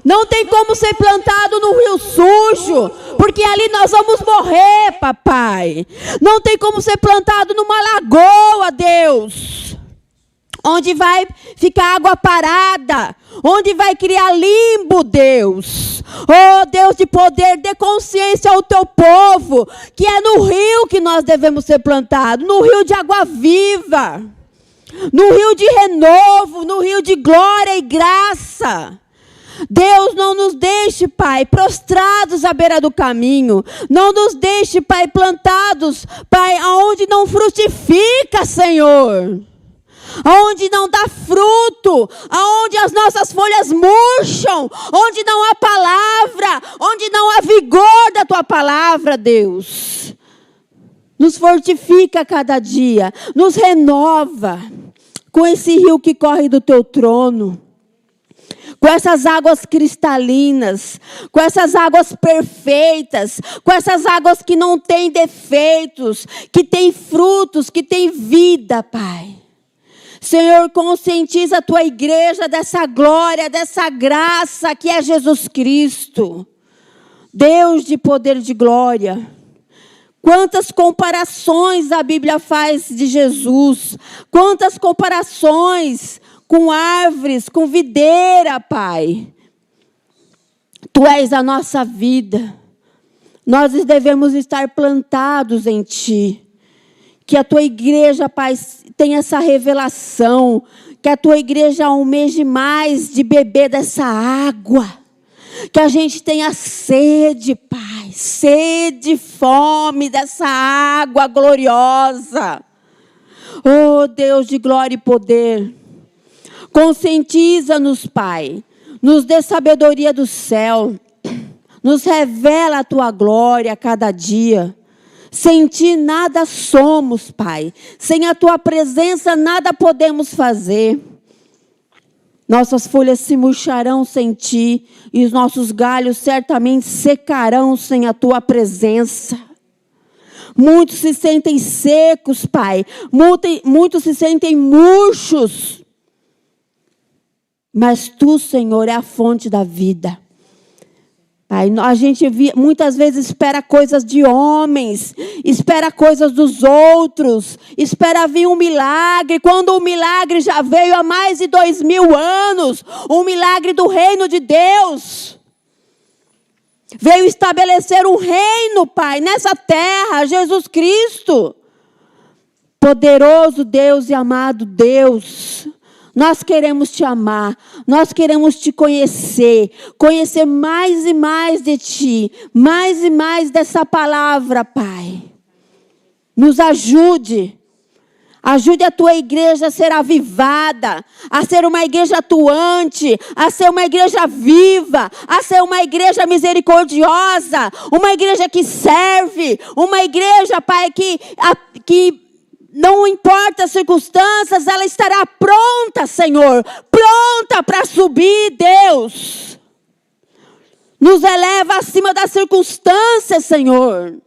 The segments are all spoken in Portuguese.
Não tem como ser plantado no rio sujo, porque ali nós vamos morrer, papai. Não tem como ser plantado numa lagoa, Deus, onde vai ficar água parada, onde vai criar limbo, Deus. Oh, Deus de poder, dê consciência ao teu povo, que é no rio que nós devemos ser plantados, no rio de água viva, no rio de renovo, no rio de glória e graça. Deus, não nos deixe, Pai, prostrados à beira do caminho. Não nos deixe, Pai, plantados, Pai, aonde não frutifica, Senhor. Aonde não dá fruto, aonde as nossas folhas murcham, onde não há palavra, onde não há vigor da tua palavra, Deus. Nos fortifica a cada dia, nos renova com esse rio que corre do teu trono. Com essas águas cristalinas, com essas águas perfeitas, com essas águas que não têm defeitos, que têm frutos, que têm vida, Pai. Senhor, conscientiza a tua igreja dessa glória, dessa graça que é Jesus Cristo. Deus de poder e de glória. Quantas comparações a Bíblia faz de Jesus. Quantas comparações com árvores, com videira, Pai. Tu és a nossa vida. Nós devemos estar plantados em Ti. Que a Tua igreja, Pai, tenha essa revelação. Que a Tua igreja almeje mais de beber dessa água. Que a gente tenha sede, Pai. Sede, fome dessa água gloriosa. Oh, Deus de glória e poder. Conscientiza-nos, Pai, nos dê sabedoria do céu, nos revela a Tua glória a cada dia. Sem Ti nada somos, Pai, sem a Tua presença nada podemos fazer. Nossas folhas se murcharão sem Ti e os nossos galhos certamente secarão sem a Tua presença. Muitos se sentem secos, Pai, muitos se sentem murchos. Mas Tu, Senhor, é a fonte da vida. Pai, a gente muitas vezes espera coisas de homens, espera coisas dos outros, espera vir um milagre, quando o milagre já veio há mais de 2000 anos, um milagre do reino de Deus. Veio estabelecer um reino, Pai, nessa terra, Jesus Cristo. Poderoso Deus e amado Deus. Nós queremos Te amar, nós queremos Te conhecer mais e mais de Ti, mais e mais dessa palavra, Pai. Nos ajude a Tua igreja a ser avivada, a ser uma igreja atuante, a ser uma igreja viva, a ser uma igreja misericordiosa, uma igreja que serve, uma igreja, Pai, que não importa as circunstâncias, ela estará pronta, Senhor. Pronta para subir, Deus. Nos eleva acima das circunstâncias, Senhor.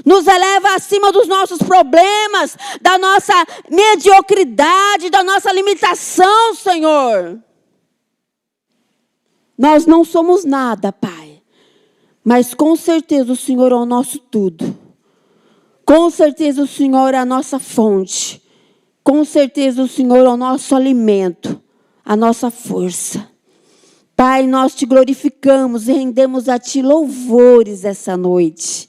Nos eleva acima dos nossos problemas, da nossa mediocridade, da nossa limitação, Senhor. Nós não somos nada, Pai. Mas com certeza o Senhor é o nosso tudo. Com certeza o Senhor é a nossa fonte. Com certeza o Senhor é o nosso alimento, a nossa força. Pai, nós Te glorificamos e rendemos a Ti louvores essa noite.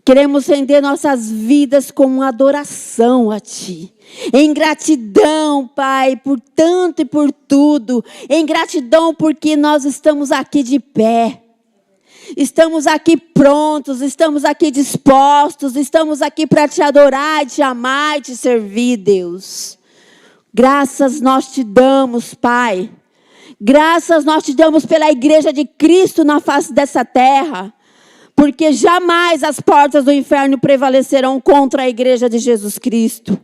Queremos render nossas vidas com uma adoração a Ti. Em gratidão, Pai, por tanto e por tudo. Em gratidão porque nós estamos aqui de pé. Estamos aqui prontos, estamos aqui dispostos, estamos aqui para Te adorar, Te amar e Te servir, Deus. Graças nós Te damos, Pai. Graças nós Te damos pela igreja de Cristo na face dessa terra. Porque jamais as portas do inferno prevalecerão contra a igreja de Jesus Cristo.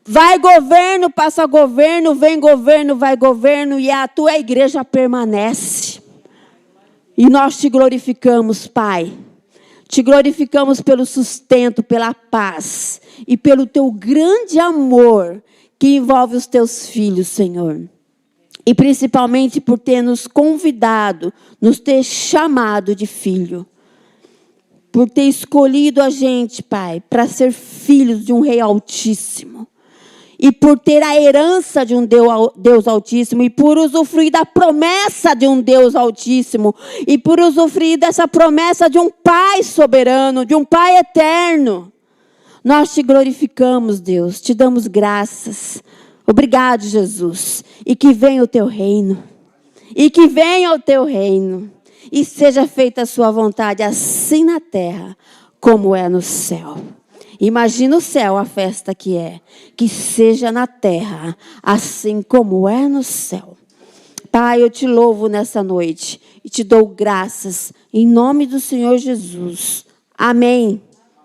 Vai governo, passa governo, vem governo, vai governo e a Tua igreja permanece. E nós Te glorificamos, Pai. Te glorificamos pelo sustento, pela paz e pelo Teu grande amor que envolve os Teus filhos, Senhor. E principalmente por ter nos convidado, nos ter chamado de filho. Por ter escolhido a gente, Pai, para ser filhos de um Rei Altíssimo. E por ter a herança de um Deus Altíssimo. E por usufruir da promessa de um Deus Altíssimo. E por usufruir dessa promessa de um Pai soberano, de um Pai eterno. Nós te glorificamos, Deus. Te damos graças. Obrigado, Jesus. E que venha o teu reino. E que venha o teu reino. E seja feita a sua vontade, assim na terra, como é no céu. Imagina o céu, a festa que é. Que seja na terra, assim como é no céu. Pai, eu te louvo nessa noite. E te dou graças, em nome do Senhor Jesus. Amém.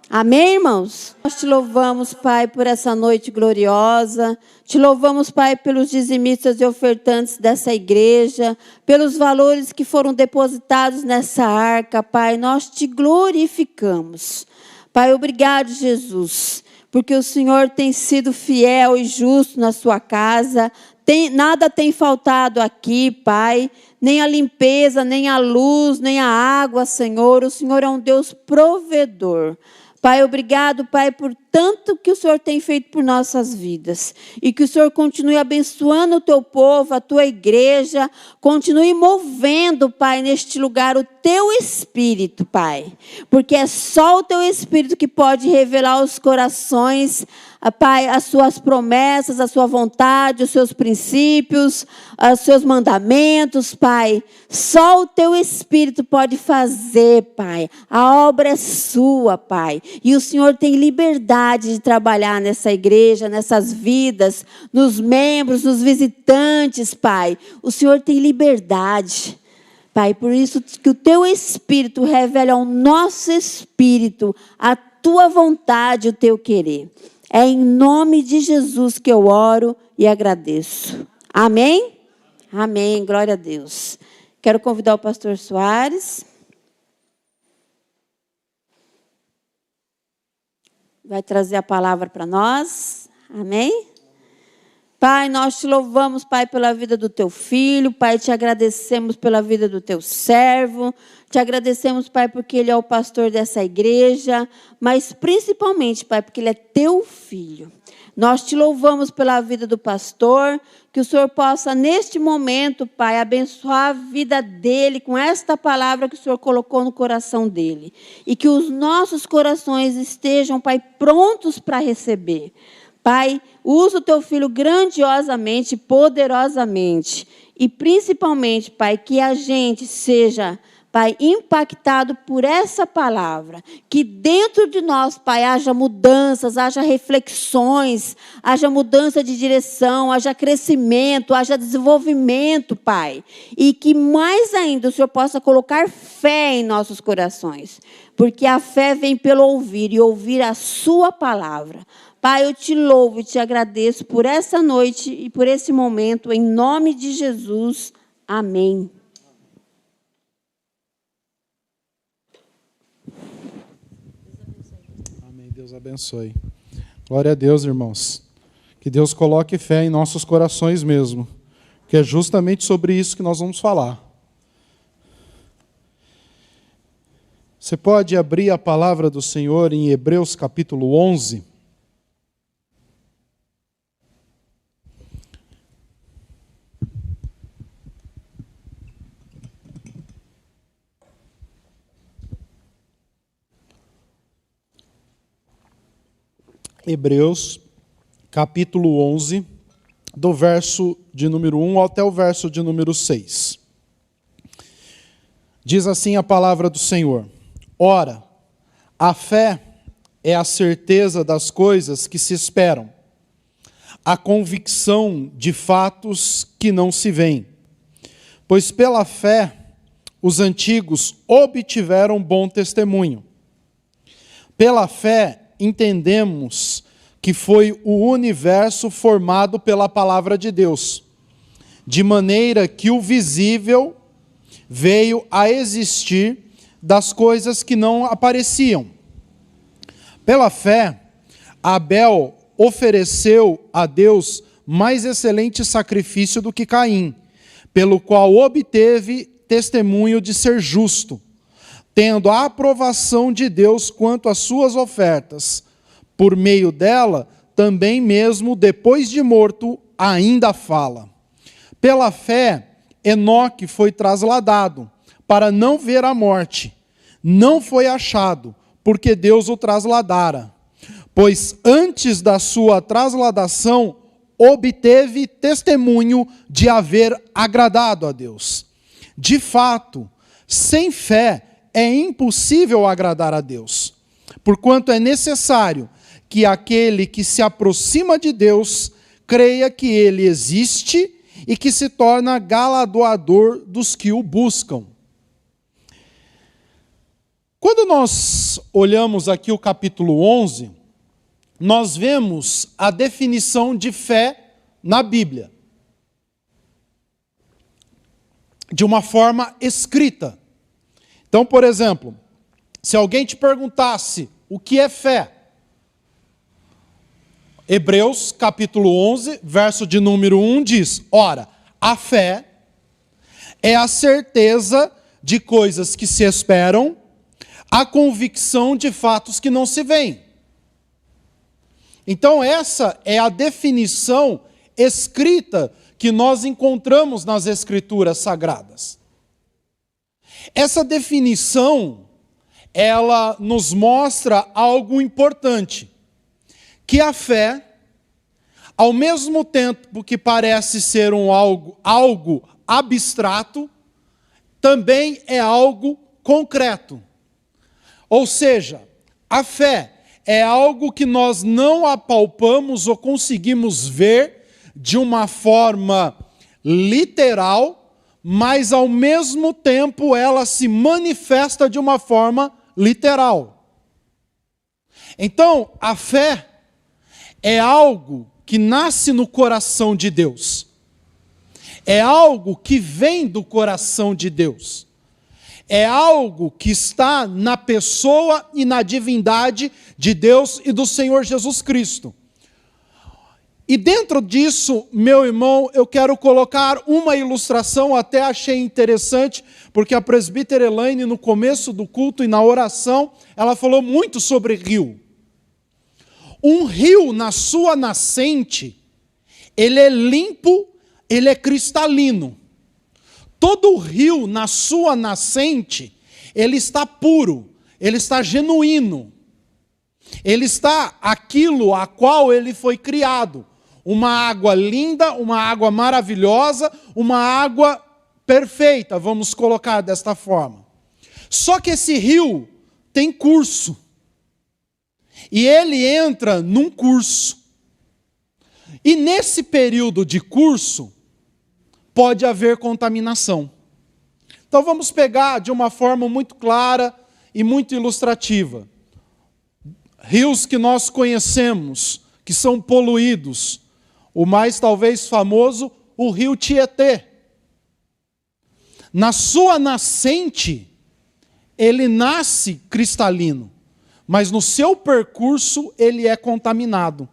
Amém, irmãos? Nós te louvamos, Pai, por essa noite gloriosa. Te louvamos, Pai, pelos dizimistas e ofertantes dessa igreja, pelos valores que foram depositados nessa arca, Pai. Nós te glorificamos. Pai, obrigado, Jesus, porque o Senhor tem sido fiel e justo na sua casa. Nada tem faltado aqui, Pai. Nem a limpeza, nem a luz, nem a água, Senhor. O Senhor é um Deus provedor. Pai, obrigado, Pai, por tanto que o Senhor tem feito por nossas vidas. E que o Senhor continue abençoando o teu povo, a tua igreja. Continue movendo, Pai, neste lugar o teu Espírito, Pai. Porque é só o teu Espírito que pode revelar aos corações, Pai, as suas promessas, a sua vontade, os seus princípios, os seus mandamentos, Pai. Só o teu Espírito pode fazer, Pai. A obra é sua, Pai. E o Senhor tem liberdade de trabalhar nessa igreja, nessas vidas, nos membros, nos visitantes, Pai. O Senhor tem liberdade, Pai. Por isso que o teu Espírito revela ao nosso espírito a tua vontade, o teu querer. É em nome de Jesus que eu oro e agradeço. Amém? Amém. Glória a Deus. Quero convidar o pastor Soares. Vai trazer a palavra para nós. Amém? Pai, nós te louvamos, Pai, pela vida do teu filho. Pai, te agradecemos pela vida do teu servo. Te agradecemos, Pai, porque ele é o pastor dessa igreja. Mas principalmente, Pai, porque ele é teu filho. Nós te louvamos pela vida do pastor. Que o Senhor possa, neste momento, Pai, abençoar a vida dele com esta palavra que o Senhor colocou no coração dele. E que os nossos corações estejam, Pai, prontos para receber. Pai, usa o teu filho grandiosamente, poderosamente. E principalmente, Pai, que a gente seja, Pai, impactado por essa palavra. Que dentro de nós, Pai, haja mudanças, haja reflexões, haja mudança de direção, haja crescimento, haja desenvolvimento, Pai. E que mais ainda o Senhor possa colocar fé em nossos corações. Porque a fé vem pelo ouvir e ouvir a sua palavra. Pai, eu te louvo e te agradeço por essa noite e por esse momento, em nome de Jesus. Amém. Amém. Deus abençoe. Glória a Deus, irmãos. Que Deus coloque fé em nossos corações mesmo, que é justamente sobre isso que nós vamos falar. Você pode abrir a palavra do Senhor em Hebreus capítulo 11. Hebreus, capítulo 11, do verso de número 1 até o verso de número 6. Diz assim a palavra do Senhor: Ora, a fé é a certeza das coisas que se esperam, a convicção de fatos que não se veem. Pois pela fé os antigos obtiveram bom testemunho. Pela fé entendemos que foi o universo formado pela palavra de Deus, de maneira que o visível veio a existir das coisas que não apareciam. Pela fé, Abel ofereceu a Deus mais excelente sacrifício do que Caim, pelo qual obteve testemunho de ser justo, tendo a aprovação de Deus quanto às suas ofertas. Por meio dela, também mesmo depois de morto, ainda fala. Pela fé, Enoque foi trasladado, para não ver a morte. Não foi achado, porque Deus o trasladara. Pois antes da sua trasladação, obteve testemunho de haver agradado a Deus. De fato, sem fé é impossível agradar a Deus, porquanto é necessário que aquele que se aproxima de Deus creia que Ele existe e que se torna galardoador dos que o buscam. Quando nós olhamos aqui o capítulo 11, nós vemos a definição de fé na Bíblia, de uma forma escrita. Então, por exemplo, se alguém te perguntasse o que é fé, Hebreus capítulo 11, verso de número 1 diz: ora, a fé é a certeza de coisas que se esperam, a convicção de fatos que não se veem. Então essa é a definição escrita que nós encontramos nas Escrituras Sagradas. Essa definição, ela nos mostra algo importante, que a fé, ao mesmo tempo que parece ser algo abstrato, também é algo concreto. Ou seja, a fé é algo que nós não apalpamos ou conseguimos ver de uma forma literal, mas ao mesmo tempo ela se manifesta de uma forma literal. Então, a fé é algo que nasce no coração de Deus. É algo que vem do coração de Deus. É algo que está na pessoa e na divindade de Deus e do Senhor Jesus Cristo. E dentro disso, meu irmão, eu quero colocar uma ilustração, até achei interessante, porque a presbítera Elaine, no começo do culto e na oração, ela falou muito sobre rio. Um rio, na sua nascente, ele é limpo, ele é cristalino. Todo rio, na sua nascente, ele está puro, ele está genuíno. Ele está aquilo a qual ele foi criado. Uma água linda, uma água maravilhosa, uma água perfeita, vamos colocar desta forma. Só que esse rio tem curso. E ele entra num curso. E nesse período de curso, pode haver contaminação. Então vamos pegar de uma forma muito clara e muito ilustrativa. Rios que nós conhecemos, que são poluídos. O mais talvez famoso, o rio Tietê. Na sua nascente, ele nasce cristalino, mas no seu percurso ele é contaminado.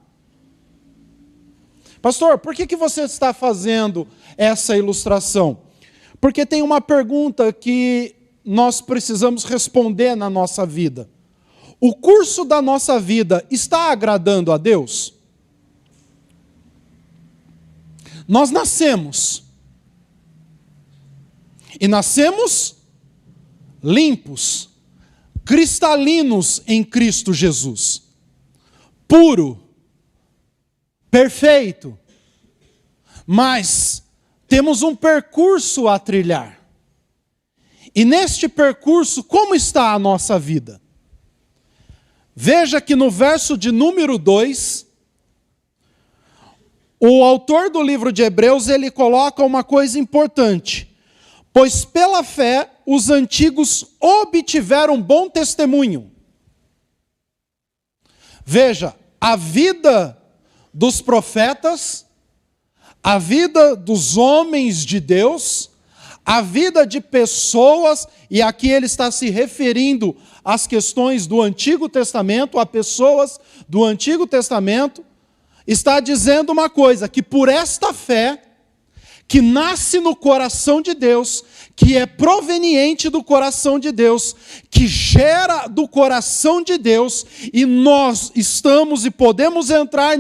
Pastor, por que você está fazendo essa ilustração? Porque tem uma pergunta que nós precisamos responder na nossa vida. O curso da nossa vida está agradando a Deus? Nós nascemos. E nascemos limpos, cristalinos em Cristo Jesus. Puro, perfeito. Mas temos um percurso a trilhar. E neste percurso, como está a nossa vida? Veja que no verso de número 2, o autor do livro de Hebreus, ele coloca uma coisa importante. Pois pela fé, os antigos obtiveram bom testemunho. Veja, a vida dos profetas, a vida dos homens de Deus, a vida de pessoas, e aqui ele está se referindo às questões do Antigo Testamento, a pessoas do Antigo Testamento, está dizendo uma coisa, que por esta fé, que nasce no coração de Deus, que é proveniente do coração de Deus, que gera do coração de Deus, e nós estamos e podemos entrar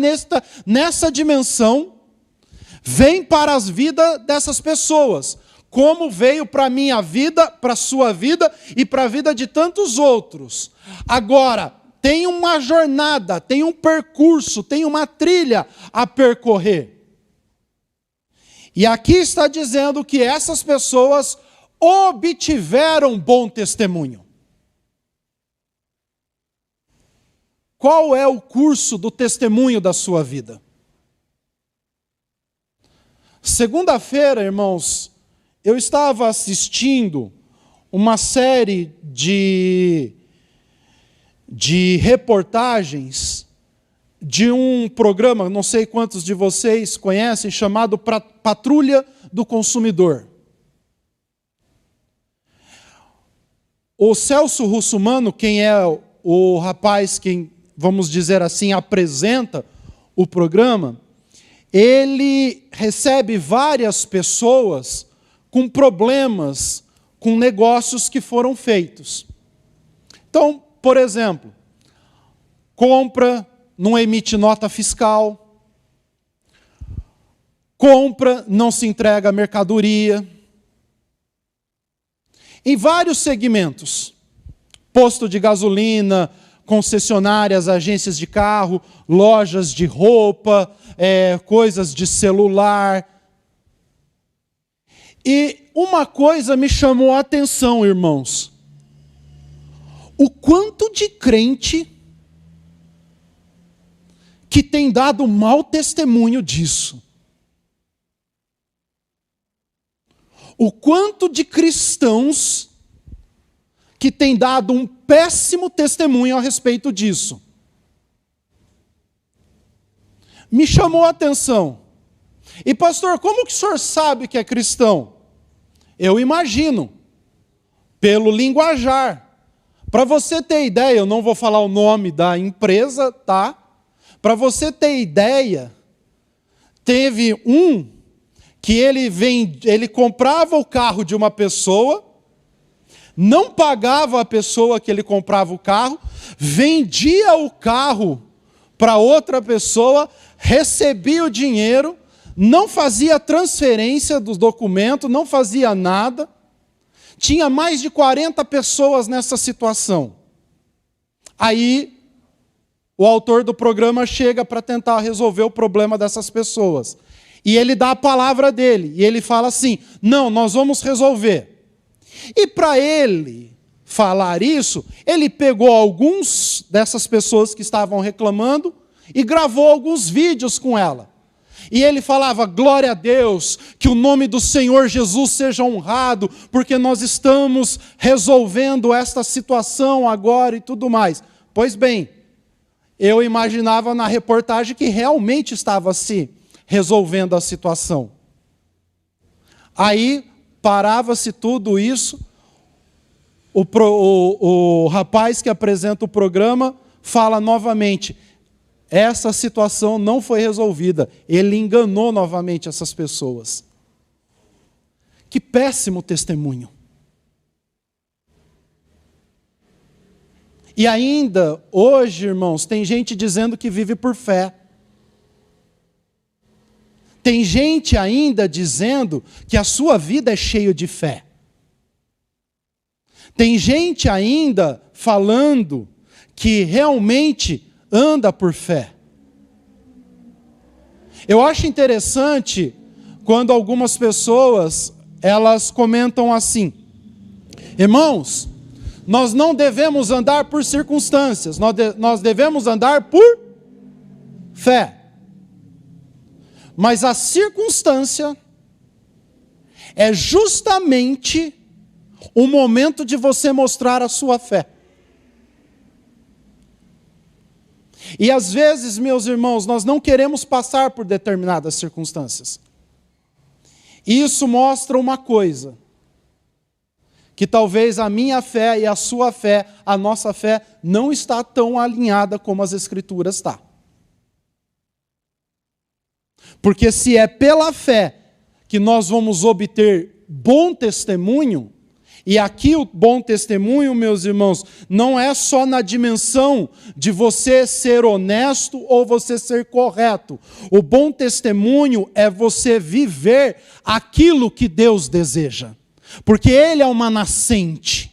nessa dimensão, vem para as vidas dessas pessoas, como veio para a minha vida, para a sua vida e para a vida de tantos outros. Agora, tem uma jornada, tem um percurso, tem uma trilha a percorrer. E aqui está dizendo que essas pessoas obtiveram bom testemunho. Qual é o curso do testemunho da sua vida? Segunda-feira, irmãos, eu estava assistindo uma série de reportagens de um programa, não sei quantos de vocês conhecem, chamado Patrulha do Consumidor. O Celso Russomano, quem é o rapaz, quem, vamos dizer assim, apresenta o programa, ele recebe várias pessoas com problemas, com negócios que foram feitos. Então, por exemplo, compra, não emite nota fiscal, compra, não se entrega a mercadoria. Em vários segmentos, posto de gasolina, concessionárias, agências de carro, lojas de roupa, coisas de celular. E uma coisa me chamou a atenção, irmãos. O quanto de crente que tem dado mau testemunho disso. O quanto de cristãos que tem dado um péssimo testemunho a respeito disso. Me chamou a atenção. E pastor, como que o senhor sabe que é cristão? Eu imagino, pelo linguajar. Para você ter ideia, eu não vou falar o nome da empresa, tá? Para você ter ideia, teve um que ele comprava o carro de uma pessoa, não pagava a pessoa que ele comprava o carro, vendia o carro para outra pessoa, recebia o dinheiro, não fazia transferência dos documentos, não fazia nada. Tinha mais de 40 pessoas nessa situação. Aí, o autor do programa chega para tentar resolver o problema dessas pessoas. E ele dá a palavra dele. E ele fala assim, não, nós vamos resolver. E para ele falar isso, ele pegou alguns dessas pessoas que estavam reclamando e gravou alguns vídeos com ela. E ele falava, glória a Deus, que o nome do Senhor Jesus seja honrado, porque nós estamos resolvendo esta situação agora e tudo mais. Pois bem, eu imaginava na reportagem que realmente estava se resolvendo a situação. Aí, parava-se tudo isso, o rapaz que apresenta o programa fala novamente, essa situação não foi resolvida, ele enganou novamente essas pessoas. Que péssimo testemunho. E ainda, hoje, irmãos, tem gente dizendo que vive por fé. Tem gente ainda dizendo que a sua vida é cheia de fé. Tem gente ainda falando que realmente anda por fé. Eu acho interessante quando algumas pessoas, elas comentam assim, irmãos, nós não devemos andar por circunstâncias, nós devemos andar por fé. Mas a circunstância é justamente o momento de você mostrar a sua fé. E às vezes, meus irmãos, nós não queremos passar por determinadas circunstâncias. E isso mostra uma coisa, que talvez a minha fé e a sua fé, a nossa fé, não está tão alinhada como as Escrituras estão. Porque se é pela fé que nós vamos obter bom testemunho, e aqui o bom testemunho, meus irmãos, não é só na dimensão de você ser honesto ou você ser correto. O bom testemunho é você viver aquilo que Deus deseja, porque Ele é uma nascente.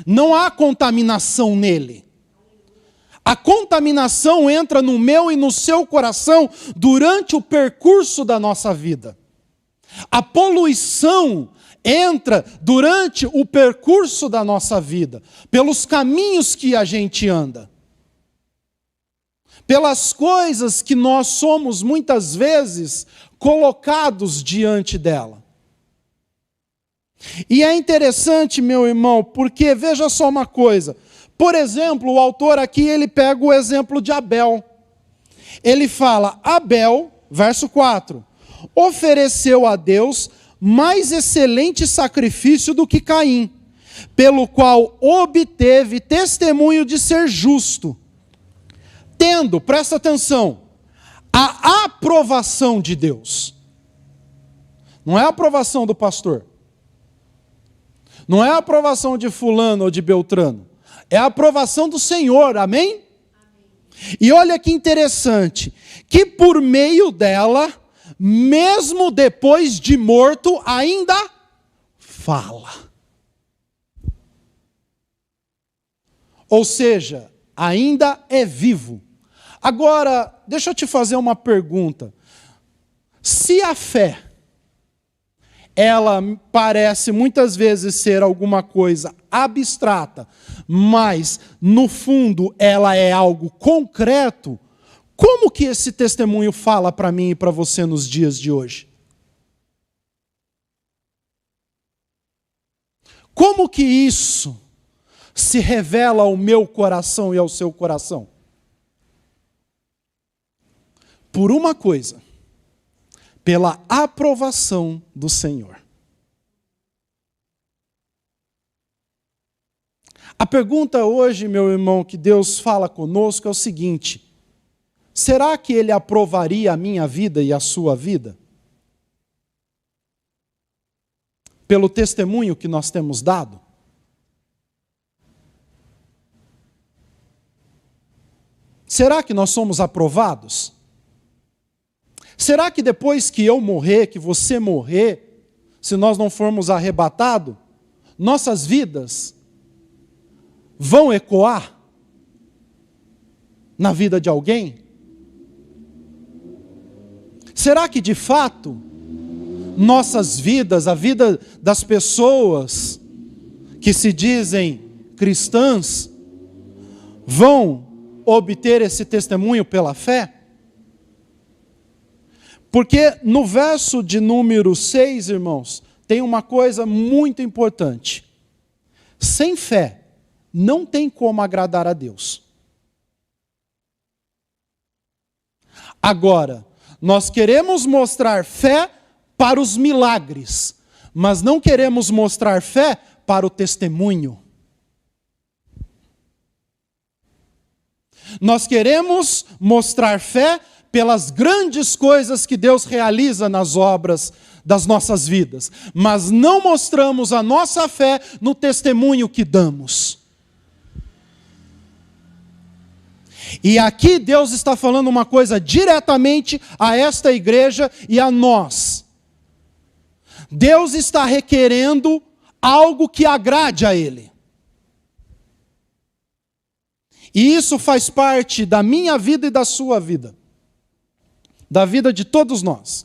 Não há contaminação nele. A contaminação entra no meu e no seu coração durante o percurso da nossa vida. A poluição entra durante o percurso da nossa vida, pelos caminhos que a gente anda, pelas coisas que nós somos muitas vezes colocados diante dela. E é interessante, meu irmão, porque veja só uma coisa. Por exemplo, o autor aqui, ele pega o exemplo de Abel. Ele fala, Abel, verso 4, ofereceu a Deus mais excelente sacrifício do que Caim, pelo qual obteve testemunho de ser justo, tendo, presta atenção, a aprovação de Deus. Não é a aprovação do pastor. Não é a aprovação de fulano ou de Beltrano. É a aprovação do Senhor, amém? Amém. E olha que interessante, que por meio dela, mesmo depois de morto, ainda fala. Ou seja, ainda é vivo. Agora, deixa eu te fazer uma pergunta. Se a fé, ela parece muitas vezes ser alguma coisa abstrata, mas no fundo ela é algo concreto, como que esse testemunho fala para mim e para você nos dias de hoje? Como que isso se revela ao meu coração e ao seu coração? Por uma coisa, pela aprovação do Senhor. A pergunta hoje, meu irmão, que Deus fala conosco é o seguinte: será que Ele aprovaria a minha vida e a sua vida? Pelo testemunho que nós temos dado? Será que nós somos aprovados? Será que depois que eu morrer, que você morrer, se nós não formos arrebatados, nossas vidas vão ecoar na vida de alguém? Será que de fato nossas vidas, a vida das pessoas que se dizem cristãs, vão obter esse testemunho pela fé? Porque no verso de número 6, irmãos, tem uma coisa muito importante. Sem fé, não tem como agradar a Deus. Agora, nós queremos mostrar fé para os milagres, mas não queremos mostrar fé para o testemunho. Nós queremos mostrar fé pelas grandes coisas que Deus realiza nas obras das nossas vidas, mas não mostramos a nossa fé no testemunho que damos. E aqui Deus está falando uma coisa diretamente a esta igreja e a nós. Deus está requerendo algo que agrade a Ele. E isso faz parte da minha vida e da sua vida. Da vida de todos nós.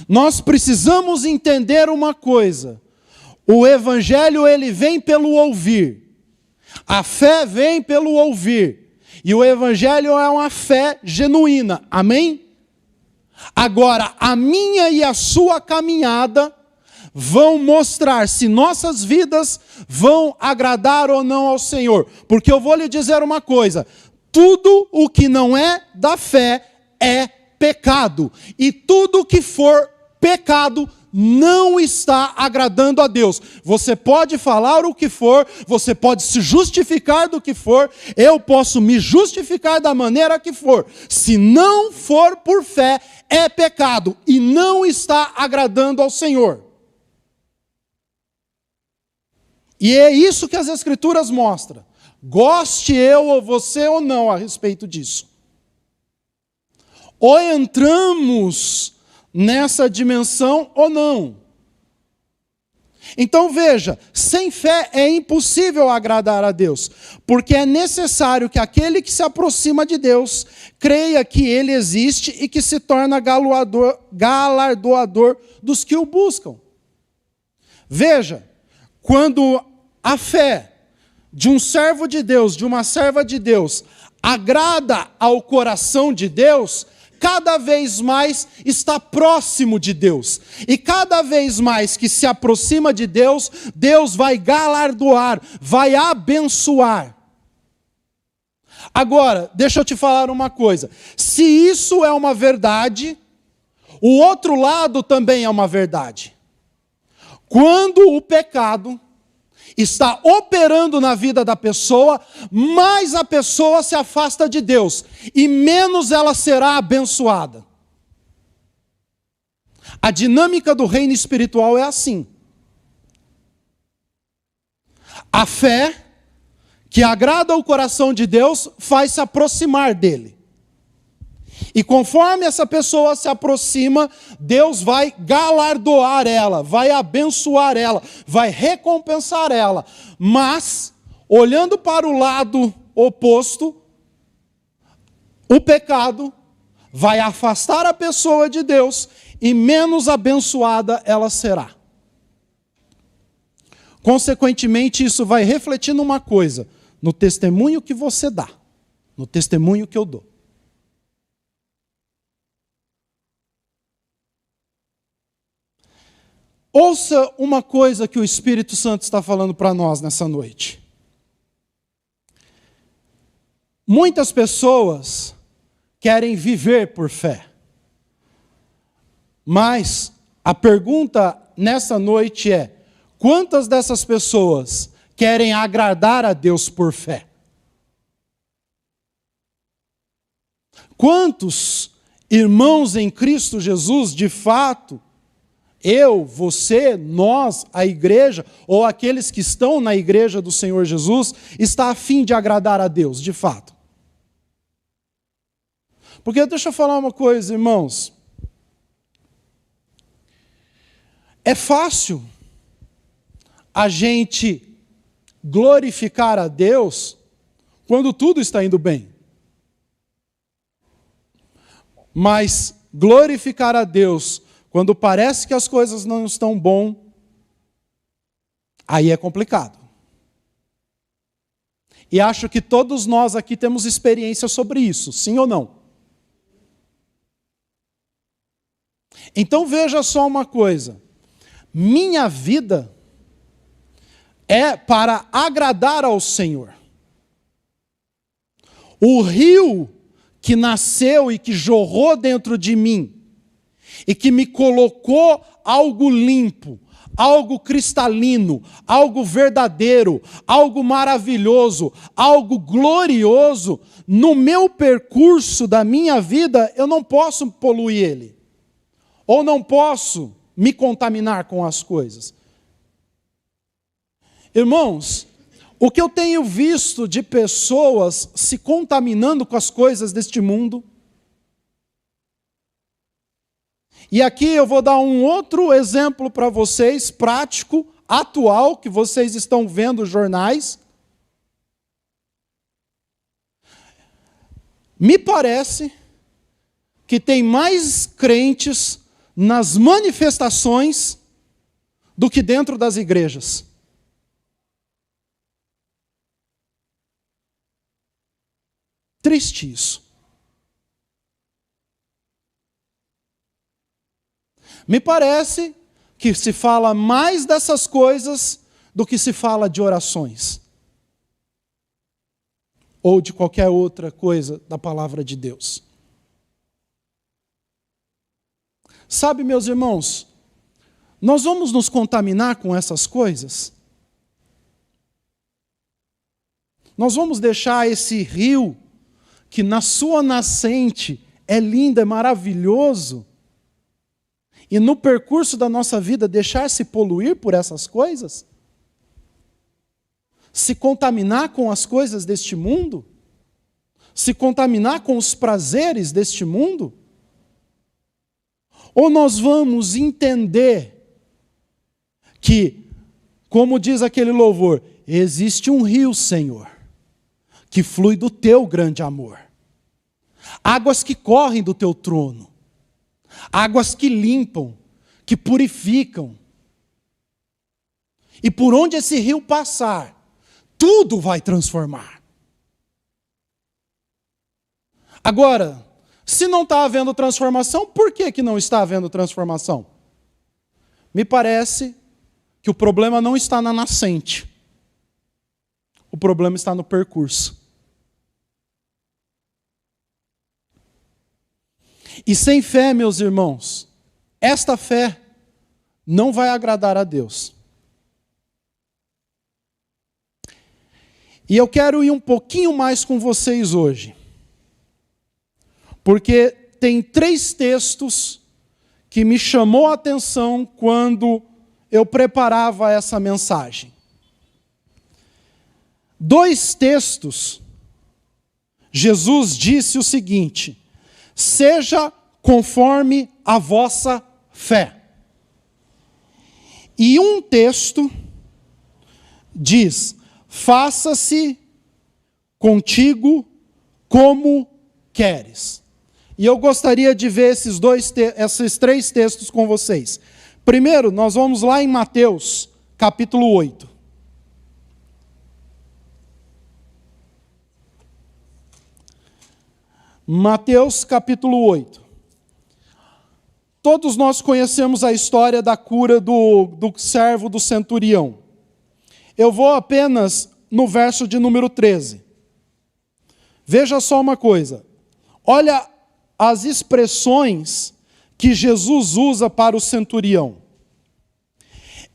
Nós precisamos entender uma coisa. O evangelho, ele vem pelo ouvir. A fé vem pelo ouvir. E o evangelho é uma fé genuína. Amém? Agora, a minha e a sua caminhada vão mostrar se nossas vidas vão agradar ou não ao Senhor. Porque eu vou lhe dizer uma coisa: tudo o que não é da fé é pecado. E tudo que for pecado não está agradando a Deus. Você pode falar o que for, você pode se justificar do que for, eu posso me justificar da maneira que for. Se não for por fé, é pecado e não está agradando ao Senhor. E é isso que as Escrituras mostram. Goste eu ou você ou não a respeito disso. Ou entramos nessa dimensão ou não. Então veja, sem fé é impossível agradar a Deus, porque é necessário que aquele que se aproxima de Deus creia que Ele existe e que se torna galardoador dos que o buscam. Veja, quando a fé de um servo de Deus, de uma serva de Deus, agrada ao coração de Deus, cada vez mais está próximo de Deus. E cada vez mais que se aproxima de Deus, Deus vai galardoar, vai abençoar. Agora, deixa eu te falar uma coisa. Se isso é uma verdade, o outro lado também é uma verdade. Quando o pecado está operando na vida da pessoa, mais a pessoa se afasta de Deus e menos ela será abençoada. A dinâmica do reino espiritual é assim. A fé que agrada o coração de Deus faz se aproximar dele. E conforme essa pessoa se aproxima, Deus vai galardoar ela, vai abençoar ela, vai recompensar ela. Mas, olhando para o lado oposto, o pecado vai afastar a pessoa de Deus e menos abençoada ela será. Consequentemente, isso vai refletir numa coisa, no testemunho que você dá, no testemunho que eu dou. Ouça uma coisa que o Espírito Santo está falando para nós nessa noite. Muitas pessoas querem viver por fé. Mas a pergunta nessa noite é: quantas dessas pessoas querem agradar a Deus por fé? Quantos irmãos em Cristo Jesus, de fato, eu, você, nós, a igreja, ou aqueles que estão na igreja do Senhor Jesus, está a fim de agradar a Deus, de fato? Porque deixa eu falar uma coisa, irmãos. É fácil a gente glorificar a Deus quando tudo está indo bem. Mas glorificar a Deus quando parece que as coisas não estão bom, aí é complicado. E acho que todos nós aqui temos experiência sobre isso, sim ou não? Então veja só uma coisa. Minha vida é para agradar ao Senhor. O rio que nasceu e que jorrou dentro de mim, e que me colocou algo limpo, algo cristalino, algo verdadeiro, algo maravilhoso, algo glorioso, no meu percurso da minha vida, eu não posso poluir ele. Ou não posso me contaminar com as coisas. Irmãos, o que eu tenho visto de pessoas se contaminando com as coisas deste mundo. E aqui eu vou dar um outro exemplo para vocês, prático, atual, que vocês estão vendo nos jornais. Me parece que tem mais crentes nas manifestações do que dentro das igrejas. Triste isso. Me parece que se fala mais dessas coisas do que se fala de orações. Ou de qualquer outra coisa da palavra de Deus. Sabe, meus irmãos, nós vamos nos contaminar com essas coisas? Nós vamos deixar esse rio, que na sua nascente é lindo, é maravilhoso, e no percurso da nossa vida deixar-se poluir por essas coisas? Se contaminar com as coisas deste mundo? Se contaminar com os prazeres deste mundo? Ou nós vamos entender que, como diz aquele louvor, existe um rio, Senhor, que flui do teu grande amor. Águas que correm do teu trono. Águas que limpam, que purificam. E por onde esse rio passar, tudo vai transformar. Agora, se não está havendo transformação, por que não está havendo transformação? Me parece que o problema não está na nascente. O problema está no percurso. E sem fé, meus irmãos, esta fé não vai agradar a Deus. E eu quero ir um pouquinho mais com vocês hoje, porque tem 3 textos que me chamou a atenção quando eu preparava essa mensagem. 2 textos, Jesus disse o seguinte: seja conforme a vossa fé. E um texto diz: faça-se contigo como queres. E eu gostaria de ver esses 3 textos com vocês. Primeiro, nós vamos lá em Mateus, capítulo 8. Mateus, capítulo 8. Todos nós conhecemos a história da cura do servo do centurião. Eu vou apenas no verso de número 13. Veja só uma coisa. Olha as expressões que Jesus usa para o centurião.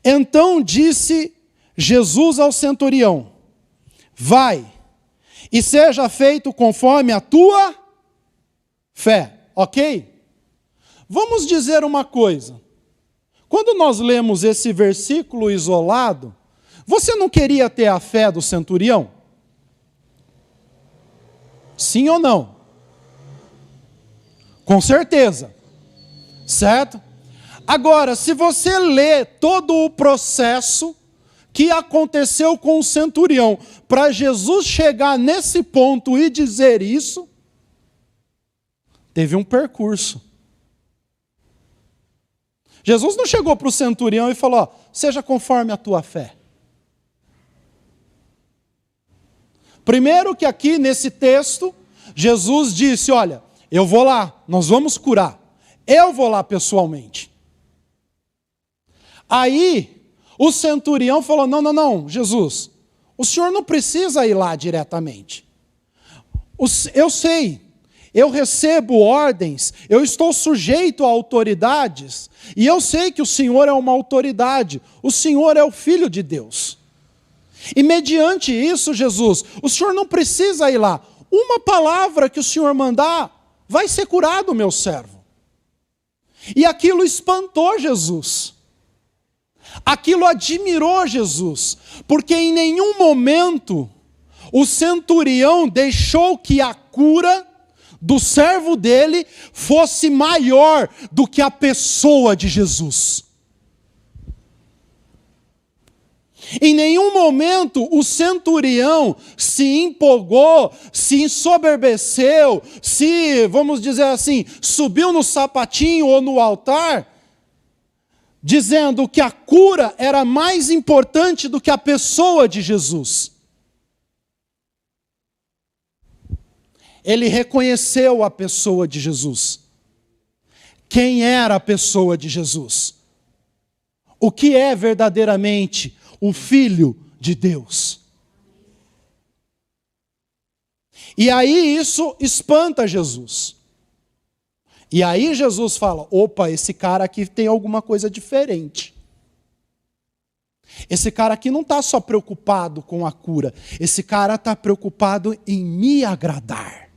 Então disse Jesus ao centurião: vai, e seja feito conforme a tua fé. Ok? Vamos dizer uma coisa. Quando nós lemos esse versículo isolado, você não queria ter a fé do centurião? Sim ou não? Com certeza. Certo? Agora, se você lê todo o processo que aconteceu com o centurião, para Jesus chegar nesse ponto e dizer isso, teve um percurso. Jesus não chegou para o centurião e falou: ó, seja conforme a tua fé. Primeiro que aqui nesse texto, Jesus disse: olha, eu vou lá, nós vamos curar. Eu vou lá pessoalmente. Aí, o centurião falou: não, Jesus, o senhor não precisa ir lá diretamente. Eu sei, eu recebo ordens, eu estou sujeito a autoridades, e eu sei que o senhor é uma autoridade, o senhor é o Filho de Deus. E mediante isso, Jesus, o senhor não precisa ir lá. Uma palavra que o senhor mandar, vai ser curado o meu servo. E aquilo espantou Jesus. Aquilo admirou Jesus, porque em nenhum momento o centurião deixou que a cura do servo dele fosse maior do que a pessoa de Jesus. Em nenhum momento o centurião se empolgou, se ensoberbeceu, vamos dizer assim, subiu no sapatinho ou no altar, dizendo que a cura era mais importante do que a pessoa de Jesus. Ele reconheceu a pessoa de Jesus. Quem era a pessoa de Jesus? O que é verdadeiramente o Filho de Deus? E aí isso espanta Jesus. E aí Jesus fala: opa, esse cara aqui tem alguma coisa diferente. Esse cara aqui não está só preocupado com a cura. Esse cara está preocupado em me agradar.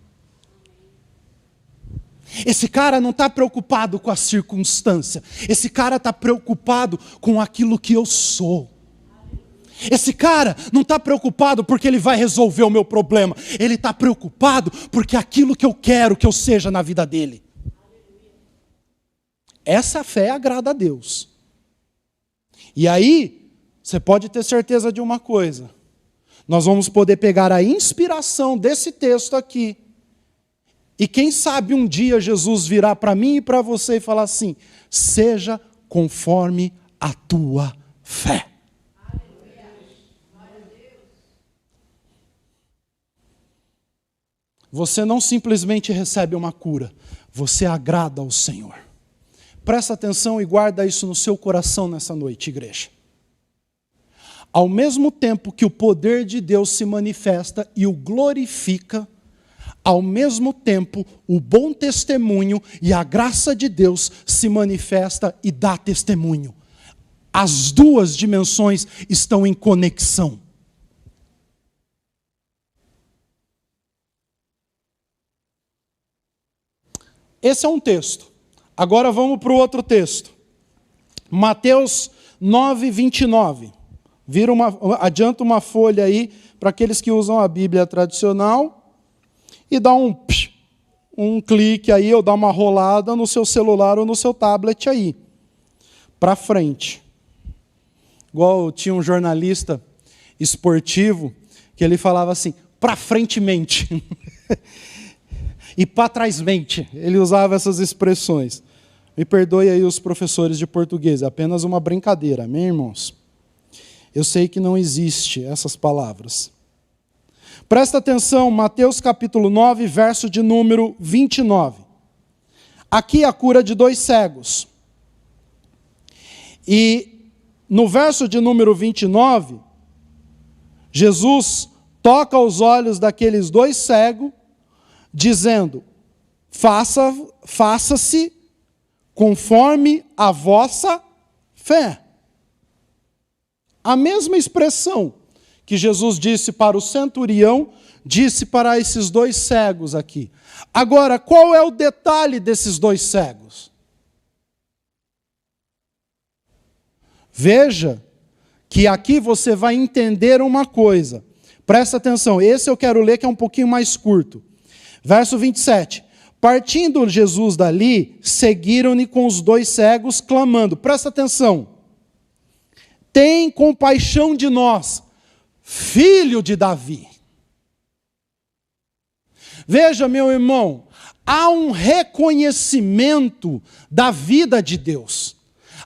Esse cara não está preocupado com a circunstância. Esse cara está preocupado com aquilo que eu sou. Esse cara não está preocupado porque ele vai resolver o meu problema. Ele está preocupado porque aquilo que eu quero que eu seja na vida dele. Essa fé agrada a Deus. E aí, você pode ter certeza de uma coisa. Nós vamos poder pegar a inspiração desse texto aqui. E quem sabe um dia Jesus virá para mim e para você e falar assim: seja conforme a tua fé. Você não simplesmente recebe uma cura, você agrada ao Senhor. Presta atenção e guarda isso no seu coração nessa noite, igreja. Ao mesmo tempo que o poder de Deus se manifesta e o glorifica, ao mesmo tempo o bom testemunho e a graça de Deus se manifesta e dá testemunho. As duas dimensões estão em conexão. Esse é um texto. Agora vamos para o outro texto. Mateus 9, 29. Adianta uma folha aí para aqueles que usam a Bíblia tradicional e dá um clique aí ou dá uma rolada no seu celular ou no seu tablet aí. Para frente. Igual tinha um jornalista esportivo que ele falava assim, para frentemente. E para trásmente, ele usava essas expressões. Me perdoe aí os professores de português, é apenas uma brincadeira, amém, irmãos? Eu sei que não existe essas palavras. Presta atenção, Mateus capítulo 9, verso de número 29. Aqui a cura de 2 cegos. E no verso de número 29, Jesus toca os olhos daqueles 2 cegos, dizendo, faça-se conforme a vossa fé. A mesma expressão que Jesus disse para o centurião, disse para esses 2 cegos aqui. Agora, qual é o detalhe desses 2 cegos? Veja que aqui você vai entender uma coisa. Presta atenção, esse eu quero ler que é um pouquinho mais curto. Verso 27. Partindo Jesus dali, seguiram-lhe com os 2 cegos, clamando. Presta atenção. Tem compaixão de nós, filho de Davi. Veja, meu irmão, há um reconhecimento da vida de Deus.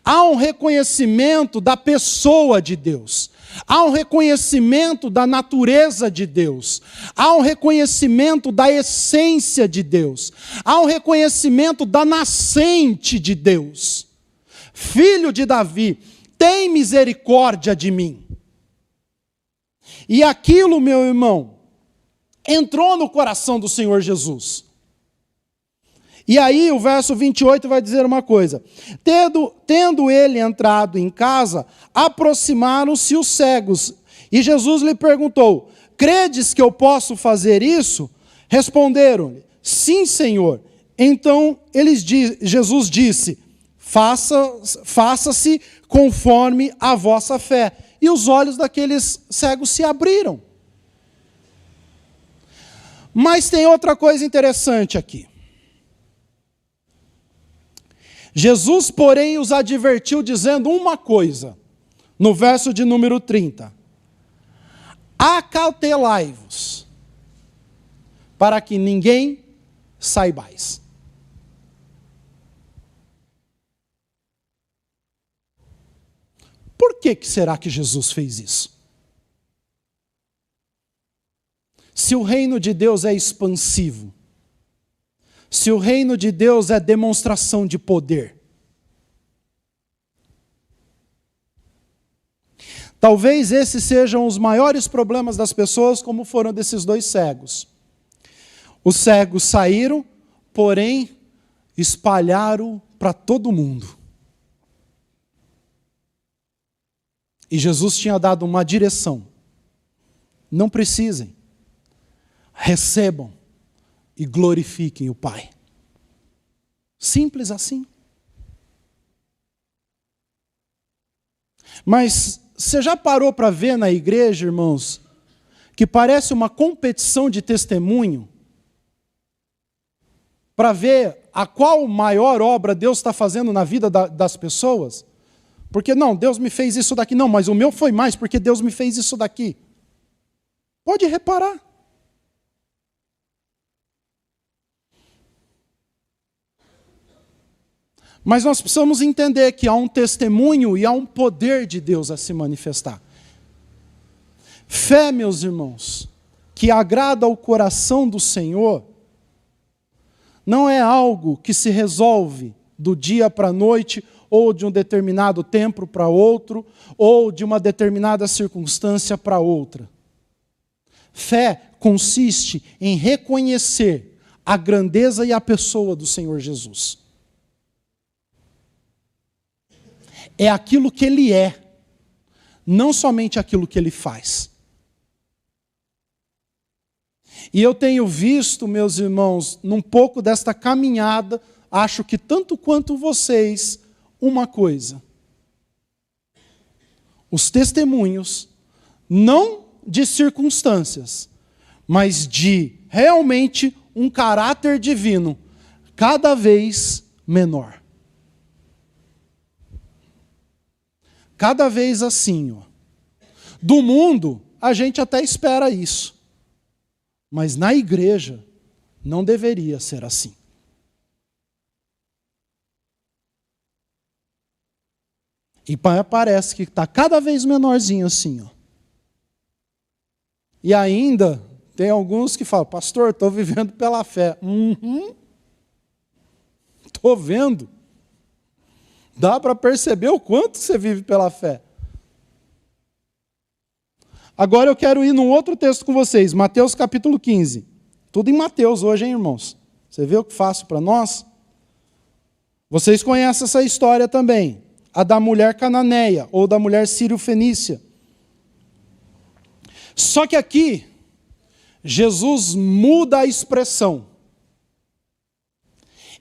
Há um reconhecimento da pessoa de Deus. Há um reconhecimento da natureza de Deus. Há um reconhecimento da essência de Deus. Há um reconhecimento da nascente de Deus. Filho de Davi, tem misericórdia de mim. E aquilo, meu irmão, entrou no coração do Senhor Jesus. E aí o verso 28 vai dizer uma coisa. Tendo ele entrado em casa, aproximaram-se os cegos. E Jesus lhe perguntou, credes que eu posso fazer isso? Responderam-lhe, sim, Senhor. Então Jesus disse, faça-se conforme a vossa fé. E os olhos daqueles cegos se abriram. Mas tem outra coisa interessante aqui. Jesus, porém, os advertiu dizendo uma coisa, no verso de número 30. Acautelai-vos, para que ninguém saibais. Por que será que Jesus fez isso? Se o reino de Deus é expansivo, se o reino de Deus é demonstração de poder, talvez esses sejam os maiores problemas das pessoas, como foram desses 2 cegos. Os cegos saíram, porém, espalharam para todo mundo. E Jesus tinha dado uma direção. Não precisem. Recebam e glorifiquem o Pai. Simples assim. Mas você já parou para ver na igreja, irmãos, que parece uma competição de testemunho? Para ver a qual maior obra Deus está fazendo na vida das pessoas? Porque não, Deus me fez isso daqui. Não, mas o meu foi mais, porque Deus me fez isso daqui. Pode reparar. Mas nós precisamos entender que há um testemunho e há um poder de Deus a se manifestar. Fé, meus irmãos, que agrada ao coração do Senhor, não é algo que se resolve do dia para a noite, ou de um determinado tempo para outro, ou de uma determinada circunstância para outra. Fé consiste em reconhecer a grandeza e a pessoa do Senhor Jesus. É aquilo que Ele é, não somente aquilo que Ele faz. E eu tenho visto, meus irmãos, num pouco desta caminhada, acho que tanto quanto vocês, uma coisa. Os testemunhos, não de circunstâncias, mas de realmente um caráter divino, cada vez menor. Cada vez assim, ó. Do mundo, a gente até espera isso. Mas na igreja, não deveria ser assim. E parece que está cada vez menorzinho assim, ó. E ainda, tem alguns que falam, pastor, estou vivendo pela fé. Estou vendo. Dá para perceber o quanto você vive pela fé. Agora eu quero ir num outro texto com vocês, Mateus capítulo 15. Tudo em Mateus hoje, hein, irmãos? Você vê o que faço para nós? Vocês conhecem essa história também, a da mulher cananeia, ou da mulher sírio-fenícia. Só que aqui, Jesus muda a expressão.